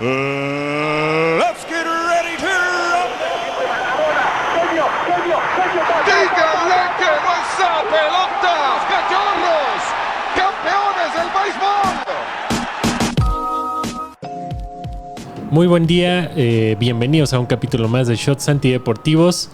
Let's get ready to rumble. ¡Díganle que no esa pelota! ¡Cachorros! ¡Campeones del béisbol! Muy buen día, bienvenidos a un capítulo más de Shots Antideportivos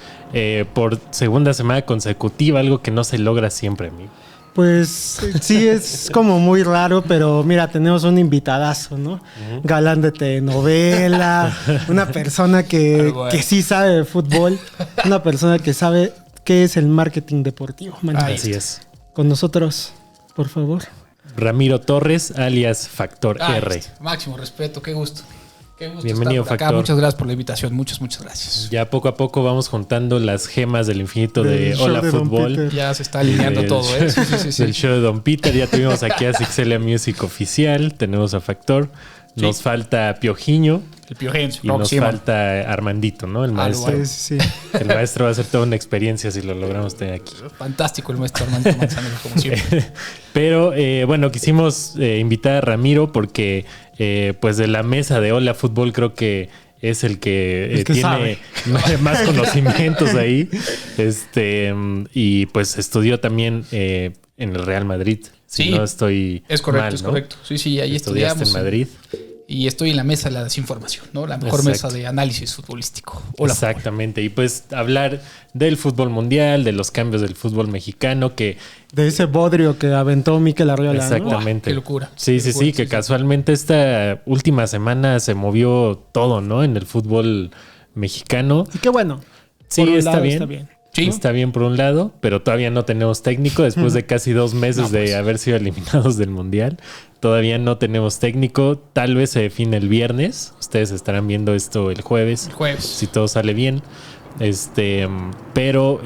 por segunda semana consecutiva, algo que no se logra siempre, amigo. Pues sí, es como muy raro, pero mira, tenemos un invitadazo, ¿no? Uh-huh. Galán de telenovela, una persona que sí sabe de fútbol, una persona que sabe qué es el marketing deportivo. Así es. Con nosotros, por favor. Ramiro Torres, alias Factor R. Máximo respeto, qué gusto. Bienvenido, estar por acá. Factor. Muchas gracias por la invitación, muchas gracias. Ya poco a poco vamos juntando las gemas del infinito de Hola Fútbol. Ya se está alineando todo, ¿eh? Sí. El show de Don Peter, ya tuvimos aquí a Sixelia Music Oficial, tenemos a Factor, nos falta Piojiño. El Piojense. Y nos falta Armandito, ¿no? El maestro. Sí. El maestro va a ser toda una experiencia si lo logramos tener aquí. Fantástico el maestro Armandito Manzanero, como siempre. Pero bueno, quisimos invitar a Ramiro porque pues de la mesa de Hola Fútbol creo que es el que tiene más conocimientos ahí. Y pues estudió también en el Real Madrid. Si no estoy es correcto, mal, es ¿no? correcto. Sí, ahí estudiaste estudiamos. En Madrid. Y estoy en la mesa de la desinformación, ¿no? La mejor mesa de análisis futbolístico. Hola, exactamente. Fútbol. Y pues hablar del fútbol mundial, de los cambios del fútbol mexicano, que... De ese bodrio que aventó Mikel Arriola, exactamente. Qué locura. Sí, que casualmente esta última semana se movió todo, ¿no? En el fútbol mexicano. Y qué bueno. Sí, está bien. Sí. Está bien por un lado, pero todavía no tenemos técnico después de casi 2 meses de haber sido eliminados del Mundial. Todavía no tenemos técnico. Tal vez se define el viernes. Ustedes estarán viendo esto el jueves. Si todo sale bien. Pero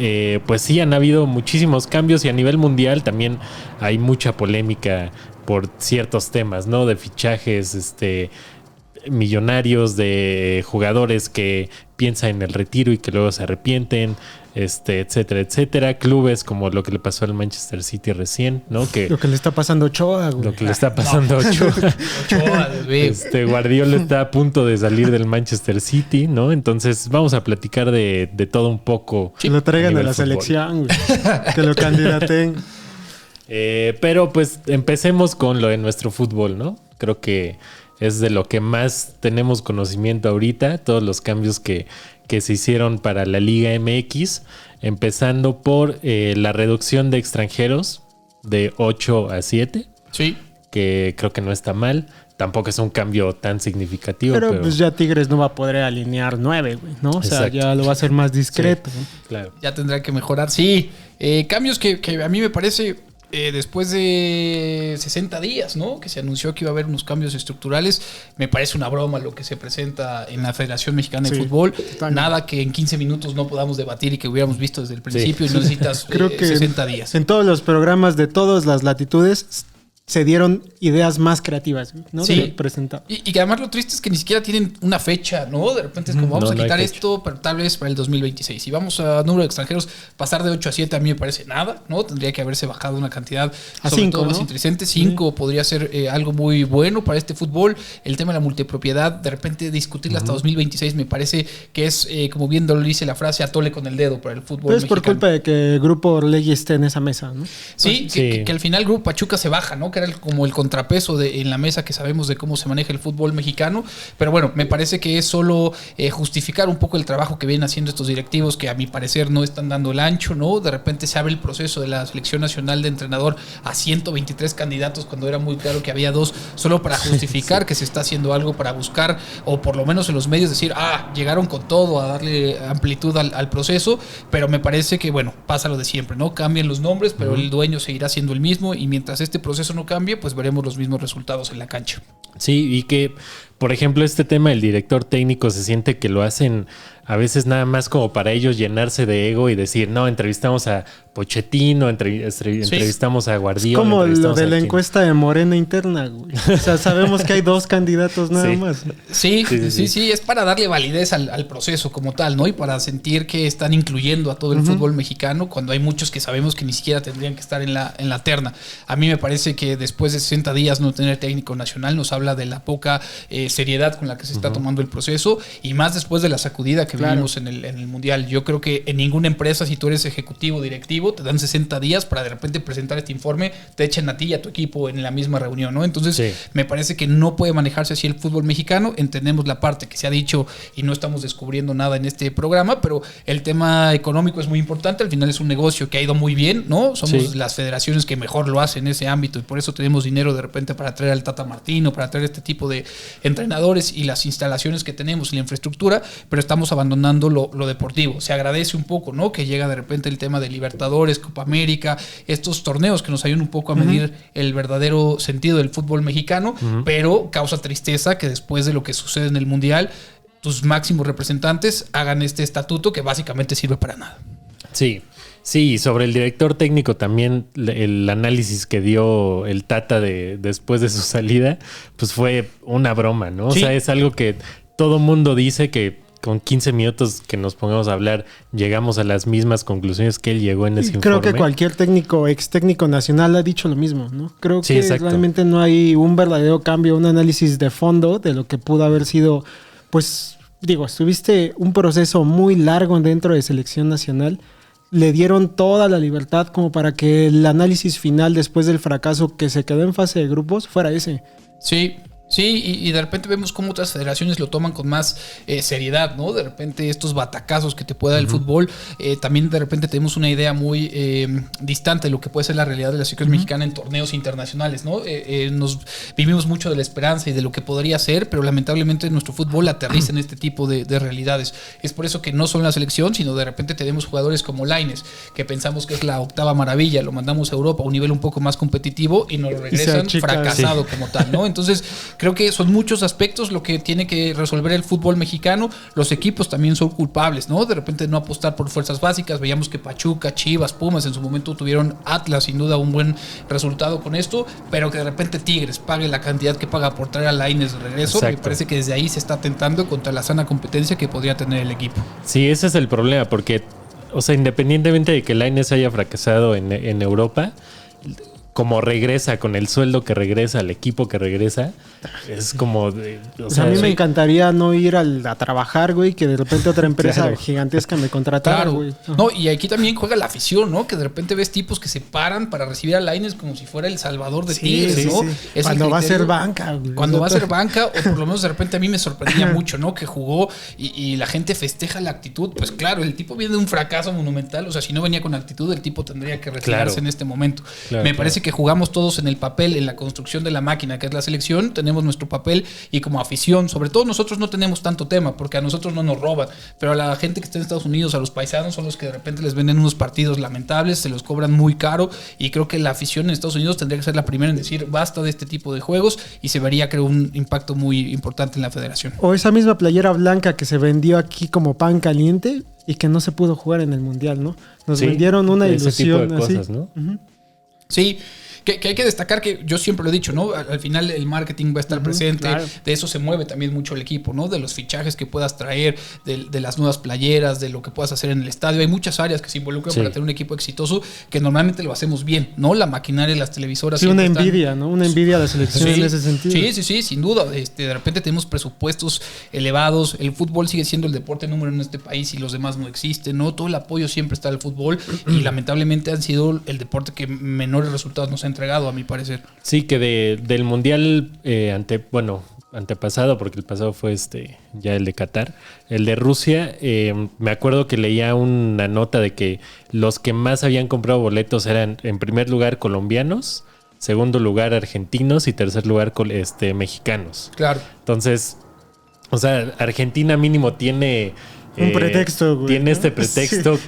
pues sí, han habido muchísimos cambios y a nivel mundial también hay mucha polémica por ciertos temas, ¿no? De fichajes, millonarios, de jugadores que piensan en el retiro y que luego se arrepienten, etcétera. Clubes como lo que le pasó al Manchester City recién, ¿no? Lo que le está pasando a Ochoa, güey. Lo que le está pasando a Ochoa. Guardiola está a punto de salir del Manchester City, ¿no? Entonces vamos a platicar de todo un poco. Que lo traigan a la selección, güey. Que lo candidaten. Pero pues empecemos con lo de nuestro fútbol, ¿no? Creo que es de lo que más tenemos conocimiento ahorita, todos los cambios que se hicieron para la Liga MX, empezando por la reducción de extranjeros de 8 a 7. Sí. Que creo que no está mal. Tampoco es un cambio tan significativo. Pero pues ya Tigres no va a poder alinear 9, güey, ¿no? O sea, ya lo va a hacer más discreto. Sí, claro. Ya tendrá que mejorar. Sí, cambios que a mí me parece... después de 60 días, ¿no? Que se anunció que iba a haber unos cambios estructurales. Me parece una broma lo que se presenta en la Federación Mexicana de Fútbol. Totalmente. Nada que en 15 minutos no podamos debatir y que hubiéramos visto desde el principio y no necesitas creo que 60 días. En todos los programas de todas las latitudes se dieron ideas más creativas, ¿no? Sí. Presentar. Y que además lo triste es que ni siquiera tienen una fecha, ¿no? De repente es como vamos a quitar esto, pero tal vez para el 2026. Si vamos a número de extranjeros, pasar de 8 a 7 a mí me parece nada, ¿no? Tendría que haberse bajado una cantidad a sobre 5, todo ¿no? más interesante. 5 podría ser algo muy bueno para este fútbol. El tema de la multipropiedad, de repente discutirla hasta 2026 me parece que es, como bien lo dice la frase, atole con el dedo para el fútbol pero es mexicano. por culpa de que Grupo Orlegui esté en esa mesa, ¿no? Sí, que al final Grupo Pachuca se baja, ¿no? Que era como el contrapeso en la mesa que sabemos de cómo se maneja el fútbol mexicano, pero bueno, me parece que es solo justificar un poco el trabajo que vienen haciendo estos directivos que a mi parecer no están dando el ancho, ¿no? De repente se abre el proceso de la selección nacional de entrenador a 123 candidatos cuando era muy claro que había 2, solo para justificar que se está haciendo algo para buscar, o por lo menos en los medios decir, llegaron con todo a darle amplitud al proceso, pero me parece que, bueno, pasa lo de siempre, ¿no? Cambian los nombres, pero el dueño seguirá siendo el mismo y mientras este proceso no cambie, pues veremos los mismos resultados en la cancha. Sí, y que, por ejemplo, este tema del director técnico se siente que lo hacen a veces nada más como para ellos llenarse de ego y decir, no, entrevistamos a Pochettino, entrevistamos a Guardiola. Como lo entrevistamos de a la quien- encuesta de Morena interna, güey. O sea, sabemos que hay 2 candidatos nada Sí. más. Sí, es para darle validez al proceso como tal, ¿no? Y para sentir que están incluyendo a todo el fútbol mexicano cuando hay muchos que sabemos que ni siquiera tendrían que estar en la terna. A mí me parece que después de 60 días no tener técnico nacional nos habla de la poca seriedad con la que se está tomando el proceso y más después de la sacudida que vivimos en el Mundial. Yo creo que en ninguna empresa, si tú eres ejecutivo o directivo, te dan 60 días para de repente presentar este informe, te echen a ti y a tu equipo en la misma reunión, ¿no? Entonces, Sí. me parece que no puede manejarse así el fútbol mexicano. Entendemos la parte que se ha dicho y no estamos descubriendo nada en este programa, pero el tema económico es muy importante. Al final es un negocio que ha ido muy bien, ¿no? Somos Sí. las federaciones que mejor lo hacen en ese ámbito y por eso tenemos dinero de repente para traer al Tata Martino, para traer este tipo de entrenadores y las instalaciones que tenemos y la infraestructura, pero estamos abandonando lo deportivo. Se agradece un poco, ¿no? Que llega de repente el tema de Libertadores, Copa América, estos torneos que nos ayudan un poco a medir el verdadero sentido del fútbol mexicano, pero causa tristeza que después de lo que sucede en el Mundial, tus máximos representantes hagan este estatuto que básicamente sirve para nada. Sí, y sobre el director técnico también el análisis que dio el Tata después de su salida, pues fue una broma, ¿no? Sí. O sea, es algo que todo mundo dice que con 15 minutos que nos pongamos a hablar llegamos a las mismas conclusiones que él llegó en ese Y creo informe. que cualquier técnico, ex técnico nacional ha dicho lo mismo, ¿no? Creo Sí, que exacto. realmente no hay un verdadero cambio, un análisis de fondo de lo que pudo haber sido, pues, digo, estuviste un proceso muy largo dentro de selección nacional. Le dieron toda la libertad como para que el análisis final después del fracaso que se quedó en fase de grupos fuera ese. Sí, y de repente vemos cómo otras federaciones lo toman con más seriedad, ¿no? De repente estos batacazos que te puede dar el fútbol, también de repente tenemos una idea muy distante de lo que puede ser la realidad de la selección mexicana en torneos internacionales, ¿no? Nos vivimos mucho de la esperanza y de lo que podría ser, pero lamentablemente nuestro fútbol aterriza en este tipo de realidades. Es por eso que no solo en la selección, sino de repente tenemos jugadores como Lainez, que pensamos que es la octava maravilla, lo mandamos a Europa a un nivel un poco más competitivo y nos lo regresan achica, fracasado como tal, ¿no? Entonces, creo que son muchos aspectos lo que tiene que resolver el fútbol mexicano. Los equipos también son culpables, ¿no? De repente no apostar por fuerzas básicas. Veíamos que Pachuca, Chivas, Pumas en su momento tuvieron, Atlas sin duda un buen resultado con esto, pero que de repente Tigres pague la cantidad que paga por traer a Lainez de regreso. Exacto. Me parece que desde ahí se está atentando contra la sana competencia que podría tener el equipo. Sí, ese es el problema, porque, o sea, independientemente de que Lainez haya fracasado en Europa, como regresa, con el sueldo que regresa, al equipo que regresa, es como... O sea, a mí me sí. encantaría no ir a trabajar, güey, que de repente otra empresa Claro. gigantesca me contratara, Claro, güey. no, y aquí también juega la afición, ¿no? Que de repente ves tipos que se paran para recibir a Lainez como si fuera el salvador de Tigres, ¿no? Es el Cuando va a criterio- ser banca, güey. Cuando va a ser banca, o por lo menos de repente a mí me sorprendía mucho, ¿no? Que jugó y la gente festeja la actitud. Pues claro, el tipo viene de un fracaso monumental. O sea, si no venía con actitud, el tipo tendría que retirarse Claro. en este momento. Claro, me parece que jugamos todos en el papel, en la construcción de la máquina que es la selección. Tenemos nuestro papel y como afición, sobre todo nosotros no tenemos tanto tema porque a nosotros no nos roban. Pero a la gente que está en Estados Unidos, a los paisanos, son los que de repente les venden unos partidos lamentables, se los cobran muy caro. Y creo que la afición en Estados Unidos tendría que ser la primera en decir basta de este tipo de juegos y se vería, creo, un impacto muy importante en la federación. O esa misma playera blanca que se vendió aquí como pan caliente y que no se pudo jugar en el Mundial, ¿no? Nos Sí, vendieron una ese tipo ilusión de así. cosas, ¿no? Sí, que hay que destacar que yo siempre lo he dicho, ¿no? Al final el marketing va a estar presente, claro. de eso se mueve también mucho el equipo, ¿no? De los fichajes que puedas traer, de las nuevas playeras, de lo que puedas hacer en el estadio. Hay muchas áreas que se involucran Sí. para tener un equipo exitoso que normalmente lo hacemos bien, ¿no? La maquinaria, las televisoras. Sí, una siempre están- envidia, ¿no? Una envidia a la selección en ese sentido. Sí, sin duda. De repente tenemos presupuestos elevados. El fútbol sigue siendo el deporte número uno en este país y los demás no existen, ¿no? Todo el apoyo siempre está al fútbol y lamentablemente han sido el deporte que menores resultados nos ha entregado, a mi parecer. Sí, que del mundial antepasado, porque el pasado fue ya el de Qatar, el de Rusia, me acuerdo que leía una nota de que los que más habían comprado boletos eran, en primer lugar, colombianos, segundo lugar, argentinos y tercer lugar, mexicanos. Claro. Entonces, o sea, Argentina mínimo tiene Un pretexto, güey, Tiene ¿no? este pretexto Sí.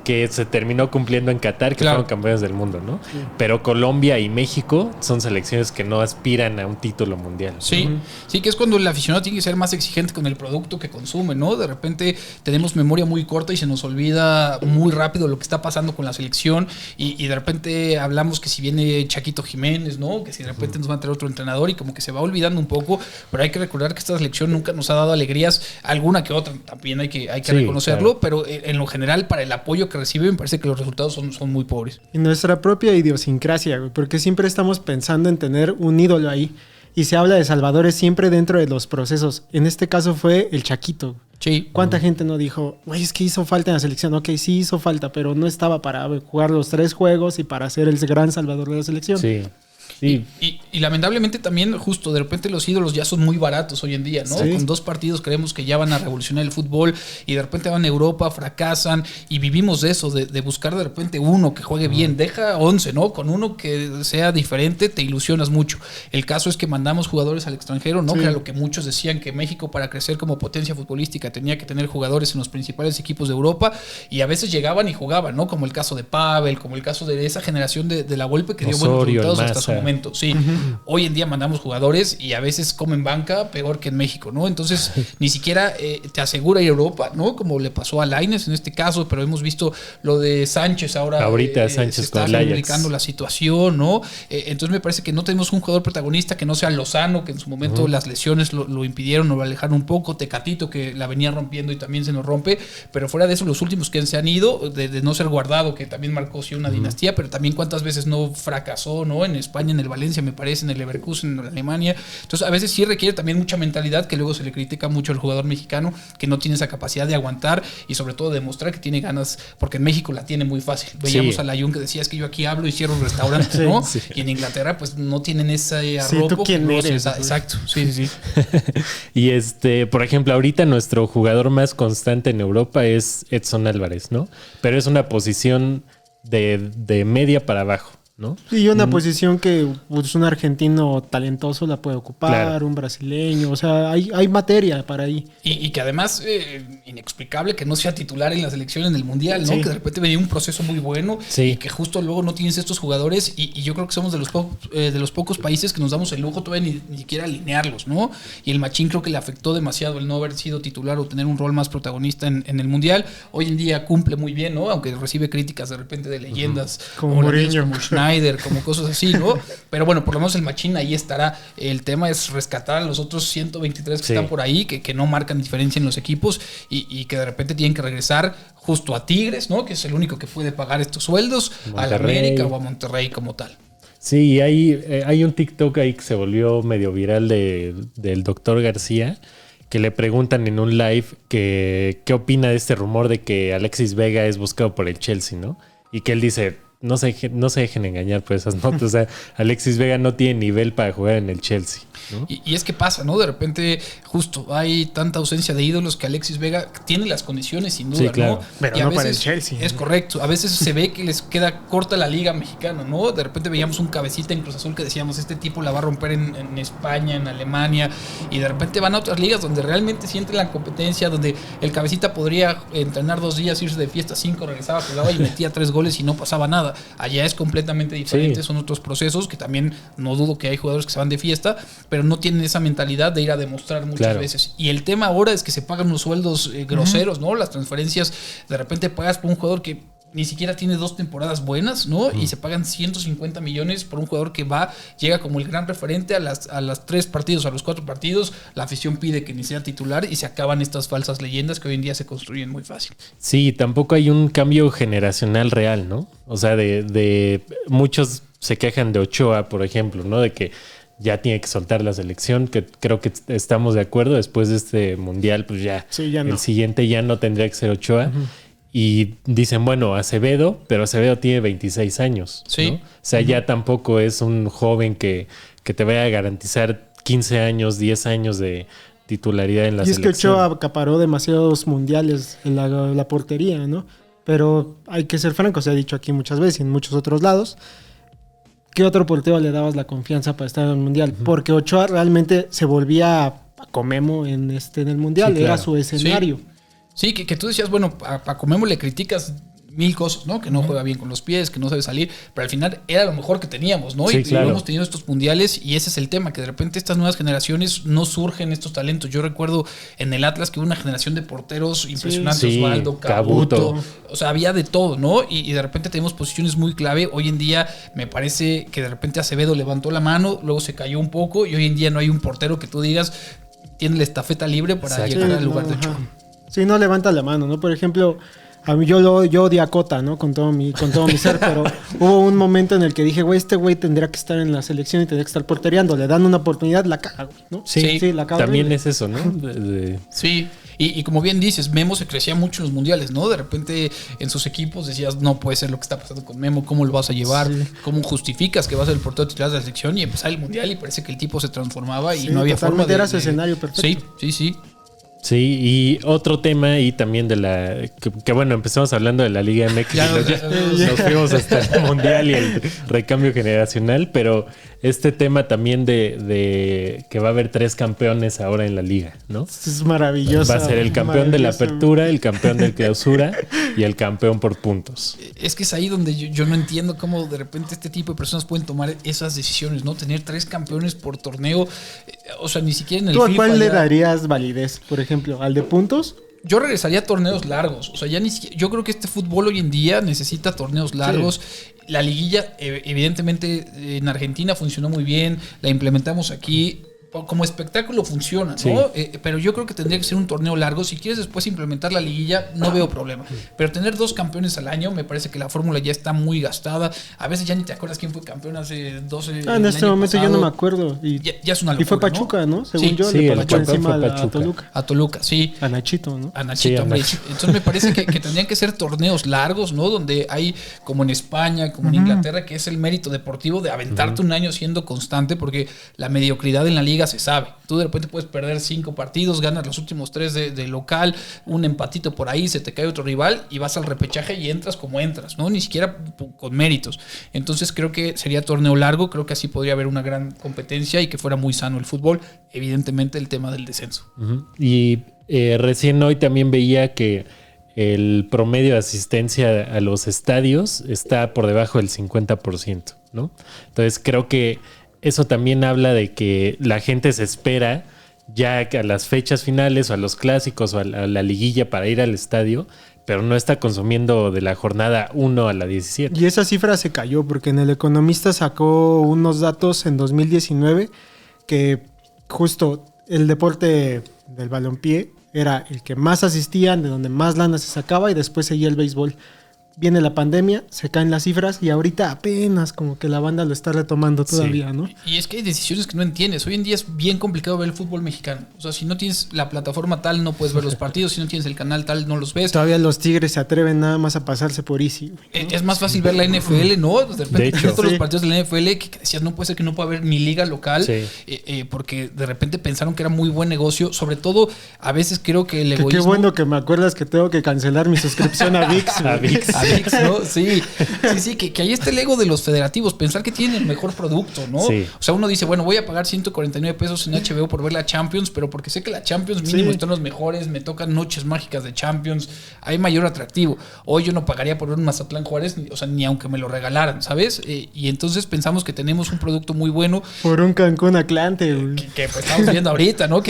que se terminó cumpliendo en Qatar, que Claro. fueron campeones del mundo, ¿no? Pero Colombia y México son selecciones que no aspiran a un título mundial. Sí, sí, que es cuando el aficionado tiene que ser más exigente con el producto que consume, ¿no? De repente tenemos memoria muy corta y se nos olvida muy rápido lo que está pasando con la selección y de repente hablamos que si viene Chaquito Jiménez, ¿no? Que si de repente nos va a traer otro entrenador y como que se va olvidando un poco, pero hay que recordar que esta selección nunca nos ha dado alegrías, alguna que otra, también hay que Sí, reconocerlo, claro. pero en lo general para el apoyo que recibe me parece que los resultados son muy pobres. Y nuestra propia idiosincrasia, güey, porque siempre estamos pensando en tener un ídolo ahí. Y se habla de salvadores siempre dentro de los procesos. En este caso fue el Chaquito. Sí. ¿Cuánta gente no dijo, güey, es que hizo falta en la selección? Ok, sí hizo falta, pero no estaba para jugar los 3 juegos y para ser el gran salvador de la selección. Sí. Sí. Y lamentablemente también justo de repente los ídolos ya son muy baratos hoy en día, ¿no? Sí. Con 2 partidos creemos que ya van a revolucionar el fútbol y de repente van a Europa, fracasan y vivimos de eso, de buscar de repente uno que juegue bien, deja 11, ¿no? Con uno que sea diferente te ilusionas mucho. El caso es que mandamos jugadores al extranjero, ¿no? Sí. Que era lo que muchos decían, que México para crecer como potencia futbolística tenía que tener jugadores en los principales equipos de Europa y a veces llegaban y jugaban, ¿no? Como el caso de Pavel, como el caso de esa generación de la Volpe que dio buenos Osorio, resultados hasta Almazar. su momento. Sí, hoy en día mandamos jugadores y a veces comen banca peor que en México, ¿no? Entonces, ni siquiera te asegura ir a Europa, ¿no? Como le pasó a Lainez en este caso, pero hemos visto lo de Sánchez ahora. Ahorita Sánchez se está con el Ajax. complicando la situación, ¿no? Entonces me parece que no tenemos un jugador protagonista que no sea Lozano, que en su momento las lesiones lo impidieron o lo alejaron un poco, Tecatito, que la venía rompiendo y también se nos rompe, pero fuera de eso, los últimos que se han ido, de no ser Guardado, que también marcó sí una dinastía, pero también cuántas veces no fracasó, ¿no? En España, en el Valencia, me parece, en el Leverkusen, en Alemania. Entonces, a veces sí requiere también mucha mentalidad, que luego se le critica mucho al jugador mexicano, que no tiene esa capacidad de aguantar y sobre todo demostrar que tiene ganas, porque en México la tiene muy fácil. Veíamos Sí. a Layún que decía, es que yo aquí hablo y cierro un restaurante, Sí, ¿no? sí. Y en Inglaterra, pues no tienen ese Sí, arropo. ¿tú quién que luego eres, se da- güey? Exacto, sí, sí, sí. Y por ejemplo, ahorita nuestro jugador más constante en Europa es Edson Álvarez, ¿no? Pero es una posición de media para abajo, ¿no? Y una posición que pues, un argentino talentoso la puede ocupar, Claro. un brasileño, o sea, hay materia para ahí. Y que además, inexplicable que no sea titular en la selección en el Mundial, ¿no? Sí. Que de repente venía un proceso muy bueno Sí. y que justo luego no tienes estos jugadores y yo creo que somos de los pocos países que nos damos el lujo todavía ni siquiera alinearlos, ¿no? Y el Machín creo que le afectó demasiado el no haber sido titular o tener un rol más protagonista en el Mundial. Hoy en día cumple muy bien, ¿no? Aunque recibe críticas de repente de leyendas Como holandesas, Mourinho. como Schneider, como cosas así, ¿no? Pero bueno, por lo menos el Machín ahí estará. El tema es rescatar a los otros 123 que Sí. están por ahí, que no marcan diferencia en los equipos y que de repente tienen que regresar justo a Tigres, ¿no? Que es el único que puede pagar estos sueldos, a la Monterrey. América o a Monterrey como tal. Sí, hay un TikTok ahí que se volvió medio viral del doctor García, que le preguntan en un live qué opina de este rumor de que Alexis Vega es buscado por el Chelsea, ¿no? Y que él dice, no se dejen engañar por esas notas. O sea, Alexis Vega no tiene nivel para jugar en el Chelsea, ¿no? Y es que pasa, ¿no? De repente, justo hay tanta ausencia de ídolos que Alexis Vega tiene las condiciones, sin duda, Sí, claro. ¿no? Pero Y a no para el Chelsea. Es correcto. A veces se ve que les queda corta la liga mexicana, ¿no? De repente veíamos un cabecita en Cruz Azul que decíamos, este tipo la va a romper en España, en Alemania, y de repente van a otras ligas donde realmente sienten la competencia, donde el cabecita podría entrenar 2 días, irse de fiesta 5, regresaba, jugaba y metía 3 goles y no pasaba nada. Allá es completamente diferente, Sí. son otros procesos que también no dudo que hay jugadores que se van de fiesta, pero no tienen esa mentalidad de ir a demostrar muchas Claro. veces. Y el tema ahora es que se pagan unos sueldos groseros, ¿no? Las transferencias, de repente pagas por un jugador que ni siquiera tiene 2 temporadas buenas, ¿no? Y se pagan 150 millones por un jugador que llega como el gran referente a las 3 partidos, a los 4 partidos. La afición pide que ni sea titular y se acaban estas falsas leyendas que hoy en día se construyen muy fácil. Sí, tampoco hay un cambio generacional real, ¿no? O sea, de muchos se quejan de Ochoa, por ejemplo, ¿no? De que ya tiene que soltar la selección, que creo que estamos de acuerdo. Después de este mundial, pues ya, Sí, ya no. el siguiente ya no tendría que ser Ochoa. Y dicen, bueno, Acevedo, pero Acevedo tiene 26 años. Sí. ¿no? O sea, ya tampoco es un joven que te vaya a garantizar 15 años, 10 años de titularidad en la Y es que selección. Ochoa acaparó demasiados mundiales en la portería, ¿no? Pero hay que ser franco, se ha dicho aquí muchas veces y en muchos otros lados. ¿Qué otro portero le dabas la confianza para estar en el mundial? Porque Ochoa realmente se volvía a Comemo en el mundial, Sí, era claro. su escenario. Sí, que tú decías, bueno, a Paco Memo le criticas mil cosas, ¿no? Que no juega bien con los pies, que no sabe salir, pero al final era lo mejor que teníamos, ¿no? Sí, y claro. hemos tenido estos mundiales y ese es el tema, que de repente estas nuevas generaciones no surgen estos talentos. Yo recuerdo en el Atlas que hubo una generación de porteros impresionantes, Sí, Osvaldo, Cabuto, o sea, había de todo, ¿no? Y de repente tenemos posiciones muy clave. Hoy en día me parece que de repente Acevedo levantó la mano, luego se cayó un poco y hoy en día no hay un portero que tú digas tiene la estafeta libre para Exacto. llegar al Sí, lugar no, de ajá. Ochoa. Sí, no levanta la mano, ¿no? Por ejemplo, a mí yo odio a Cota, ¿no? Con todo mi ser, pero hubo un momento en el que dije, güey, este güey tendría que estar en la selección y tendría que estar portereando. Le dan una oportunidad, la caga, güey, ¿no? Sí, la caga. también horrible. es eso, ¿no? Sí, y como bien dices, Memo se crecía mucho en los mundiales, ¿no? De repente en sus equipos decías, no puede ser lo que está pasando con Memo, ¿cómo lo vas a llevar? ¿Cómo justificas que va a ser el portero titular de la selección? Y empezar el mundial y parece que el tipo se transformaba y Sí, no había forma totalmente era su escenario perfecto. Sí. Sí, y otro tema y también de la... Que bueno, empezamos hablando de la Liga MX. Ya Nos fuimos hasta el Mundial y el recambio generacional, pero este tema también de que va a haber 3 campeones ahora en la Liga, ¿no? Es maravilloso. Va a ser el campeón de la apertura, el campeón del clausura y el campeón por puntos. Es que es ahí donde yo no entiendo cómo de repente este tipo de personas pueden tomar esas decisiones, ¿no? Tener 3 campeones por torneo, o sea, ni siquiera en el ¿Tú a FIFA cuál le ya- darías validez? Por ejemplo, ¿al de puntos? Yo regresaría a torneos largos. O sea, ya ni siquiera, yo creo que este fútbol hoy en día necesita torneos largos. La liguilla, evidentemente, en Argentina funcionó muy bien. La implementamos aquí. Como espectáculo funciona, ¿no? Sí. Pero yo creo que tendría que ser un torneo largo. Si quieres después implementar la liguilla, no veo problema. Pero tener 2 campeones al año, me parece que la fórmula ya está muy gastada. A veces ya ni te acuerdas quién fue campeón hace 12 En este momento yo no me acuerdo. Y, Ya es una y fue locura, Pachuca, ¿no? Según Sí. yo, Sí, le el pasó campeón encima fue a Pachuca. Toluca. A Toluca, sí. A Nachito, ¿no? A Nachito, Sí, a hombre. Nach. Entonces me parece que tendrían que ser torneos largos, ¿no? Donde hay, como en España, como en Inglaterra, que es el mérito deportivo de aventarte un año siendo constante, porque la mediocridad en la liga se sabe. Tú de repente puedes perder 5 partidos, ganas los últimos 3 de local, un empatito por ahí, se te cae otro rival y vas al repechaje y entras como entras, ¿no? Ni siquiera con méritos. Entonces creo que sería torneo largo, creo que así podría haber una gran competencia y que fuera muy sano el fútbol. Evidentemente el tema del descenso. Ujú. Y recién hoy también veía que el promedio de asistencia a los estadios está por debajo del 50%, ¿no? Entonces creo que eso también habla de que la gente se espera ya que a las fechas finales o a los clásicos o a la liguilla para ir al estadio, pero no está consumiendo de la jornada 1 a la 17. Y esa cifra se cayó porque en El Economista sacó unos datos en 2019 que justo el deporte del balompié era el que más asistían, de donde más lana se sacaba y después seguía el béisbol. Viene la pandemia, se caen las cifras y ahorita apenas como que la banda lo está retomando todavía, ¿no? Y es que hay decisiones que no entiendes. Hoy en día es bien complicado ver el fútbol mexicano. O sea, si no tienes la plataforma tal, no puedes ver los partidos. Si no tienes el canal tal, no los ves. Todavía los Tigres se atreven nada más a pasarse por Easy, güey, ¿no? Es más fácil ver la NFL, ¿no? De repente De hecho, tenías todos los sí. partidos de la NFL que decías, no puede ser que no pueda haber mi liga local. Sí. Porque de repente pensaron que era muy buen negocio. Sobre todo, a veces creo que el Que egoísmo... qué bueno que me acuerdas que tengo que cancelar mi suscripción a VIX. A güey. VIX. A VIX, ¿no? Sí, que ahí está el ego de los federativos, pensar que tienen el mejor producto, ¿no? Sí. O sea, uno dice, bueno, voy a pagar 149 pesos en HBO por ver la Champions, pero porque sé que la Champions mínimo Sí. están los mejores, me tocan noches mágicas de Champions, hay mayor atractivo. Hoy yo no pagaría por ver un Mazatlán Juárez, o sea, ni aunque me lo regalaran, ¿sabes? Y entonces pensamos que tenemos un producto muy bueno, Por un Cancún Atlante, güey. que pues, estamos viendo ahorita, ¿no?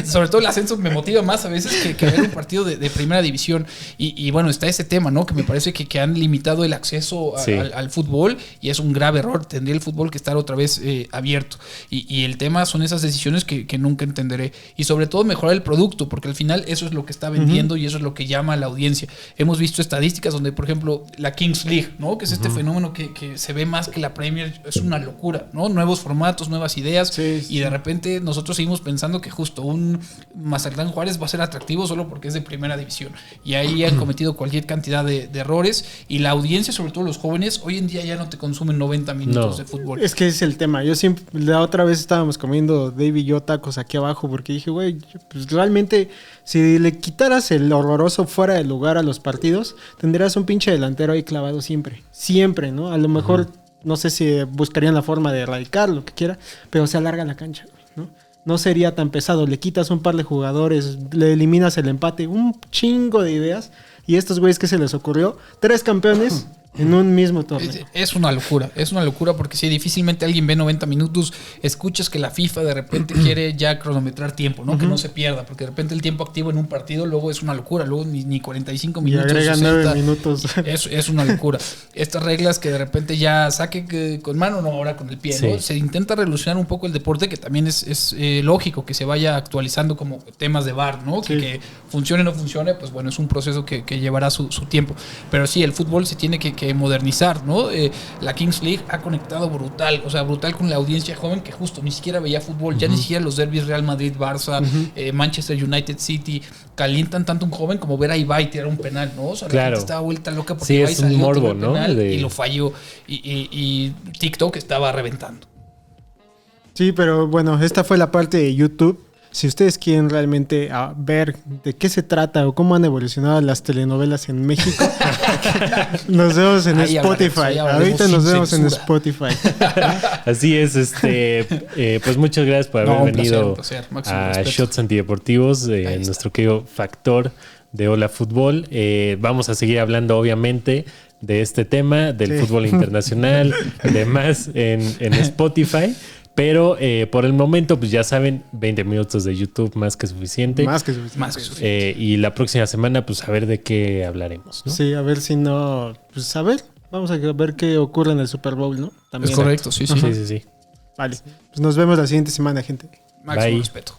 Sobre todo el ascenso me motiva más a veces que ver un partido de primera división. Y bueno, está ese tema, ¿no? Que me parece que han limitado el acceso Sí. al fútbol y es un grave error. Tendría el fútbol que estar otra vez abierto. Y el tema son esas decisiones que nunca entenderé. Y sobre todo mejorar el producto, porque al final eso es lo que está vendiendo y eso es lo que llama a la audiencia. Hemos visto estadísticas donde, por ejemplo, la Kings League, ¿no? Que es este fenómeno que se ve más que la Premier, es una locura, ¿no? Nuevos formatos, nuevas ideas. Sí, Y de repente nosotros seguimos pensando que justo un Mazatlán Juárez va a ser atractivo solo porque es de primera división. Y ahí han cometido cualquier cantidad de errores. Y la audiencia, sobre todo los jóvenes, hoy en día ya no te consumen 90 minutos No. de fútbol. Es que ese es el tema. Yo siempre, la otra vez estábamos comiendo Dave y yo tacos aquí abajo porque dije, güey, pues realmente si le quitaras el horroroso fuera de lugar a los partidos, tendrías un pinche delantero ahí clavado siempre. Siempre, ¿no? A lo mejor, no sé si buscarían la forma de erradicar lo que quiera, pero se alarga la cancha, güey, ¿no? no sería tan pesado. Le quitas un par de jugadores, le eliminas el empate, un chingo de ideas. Y estos güeyes, ¿qué se les ocurrió? 3 campeones en un mismo torneo. Es una locura porque si difícilmente alguien ve 90 minutos, escuchas que la FIFA de repente quiere ya cronometrar tiempo, ¿no? Que no se pierda, porque de repente el tiempo activo en un partido luego es una locura, luego ni 45 minutos. Y agregan 9 minutos. Es una locura. Estas reglas que de repente ya saque con mano, no, ahora con el pie, ¿no? Se intenta revolucionar un poco el deporte, que también es lógico que se vaya actualizando como temas de VAR, ¿no? Que funcione o no funcione, pues bueno, es un proceso que llevará su tiempo. Pero sí, el fútbol se tiene que modernizar, ¿no? La Kings League ha conectado brutal con la audiencia joven que justo ni siquiera veía fútbol, ya ni siquiera los derbis Real Madrid, Barça, Manchester United, City, calientan tanto un joven como ver a Ibai tirar un penal, ¿no? O sea, la gente estaba vuelta loca porque Ibai es un salió morbo, el ¿no? penal y lo falló y TikTok estaba reventando. Sí, pero bueno, esta fue la parte de YouTube. Si ustedes quieren realmente ver de qué se trata o cómo han evolucionado las telenovelas en México, nos vemos en Spotify. Ahorita nos vemos en Spotify. Así es, pues muchas gracias por haber venido un placer. a Shots Antideportivos, nuestro querido Factor de Hola Fútbol. Vamos a seguir hablando, obviamente, de este tema, del fútbol internacional, demás en Spotify. Pero por el momento, pues ya saben, 20 minutos de YouTube más que suficiente. Más que suficiente. Y la próxima semana, pues a ver de qué hablaremos, ¿no? Sí, a ver si no... Pues a ver, vamos a ver qué ocurre en el Super Bowl, ¿no? También. Es correcto, sí. Vale, pues nos vemos la siguiente semana, gente. Máximo respeto.